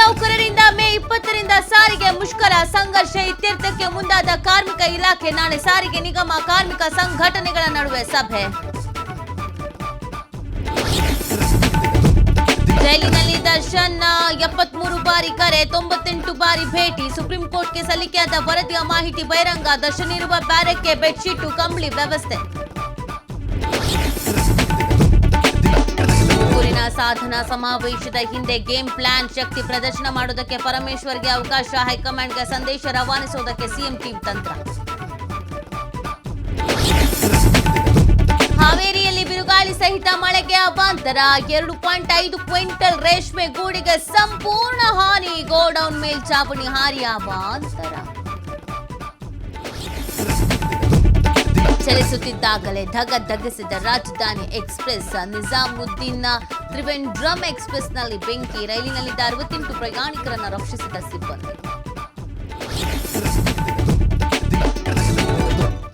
ನೌಕರರಿಂದ ಮೇ 20ರಿಂದ ಸಾರಿಗೆ ಮುಷ್ಕರ ಸಂಘರ್ಷ ಇತ್ಯರ್ಥಕ್ಕೆ ಮುಂದಾದ ಕಾರ್ಮಿಕ ಇಲಾಖೆ. ನಾಳೆ ಸಾರಿಗೆ ನಿಗಮ ಕಾರ್ಮಿಕ ಸಂಘಟನೆಗಳ ನಡುವೆ ಸಭೆ. ಜೈಲಿನಲ್ಲಿ ದರ್ಶನ್ 73 ಬಾರಿ ಕರೆ, 98 ಬಾರಿ ಭೇಟಿ. ಸುಪ್ರೀಂ ಕೋರ್ಟ್ಗೆ ಸಲ್ಲಿಕೆಯಾದ ವರದಿಯ ಮಾಹಿತಿ ಬಹಿರಂಗ. ದರ್ಶನ್ ಇರುವ ಬ್ಯಾರಕ್ಗೆ ಬೆಡ್ಶೀಟು ಕಂಬಳಿ ವ್ಯವಸ್ಥೆ. ಊರಿನ ಸಾಧನಾ ಸಮಾವೇಶದ ಹಿಂದೆ ಗೇಮ್ ಪ್ಲಾನ್, ಶಕ್ತಿ ಪ್ರದರ್ಶನ ಮಾಡುವುದಕ್ಕೆ ಪರಮೇಶ್ವರ್ಗೆ ಅವಕಾಶ. ಹೈಕಮಾಂಡ್ಗೆ ಸಂದೇಶ ರವಾನಿಸುವುದಕ್ಕೆ ಸಿಎಂ ಟೀಮ್ ತಂತ್ರ. ಹಾವೇರಿಯಲ್ಲಿ ಬಿರುಗಾಳಿ ಸಹಿತ ಮಳೆಗೆ ಅವಾಂತರ. 2.5 ಕ್ವಿಂಟಲ್ ರೇಷ್ಮೆ ಗೂಡಿಗೆ ಸಂಪೂರ್ಣ ಹಾನಿ. ಗೋಡೌನ್ ಮೇಲ್ಚಾವಣಿ ಹಾರಿ ಅವಾಂತರ. ಚಲಿಸುತ್ತಿದ್ದಾಗಲೇ ಧಗಧಗಿಸಿದ ರಾಜಧಾನಿ ಎಕ್ಸ್ಪ್ರೆಸ್. ನಿಜಾಮುದ್ದೀನ್ ತ್ರಿವೆಂಡ್ರಮ್ ಎಕ್ಸ್ಪ್ರೆಸ್ನಲ್ಲಿ ಬೆಂಕಿ. ರೈಲಿನಲ್ಲಿದ್ದ 68 ಪ್ರಯಾಣಿಕರನ್ನು ರಕ್ಷಿಸಿದ ಸಿಬ್ಬಂದಿ.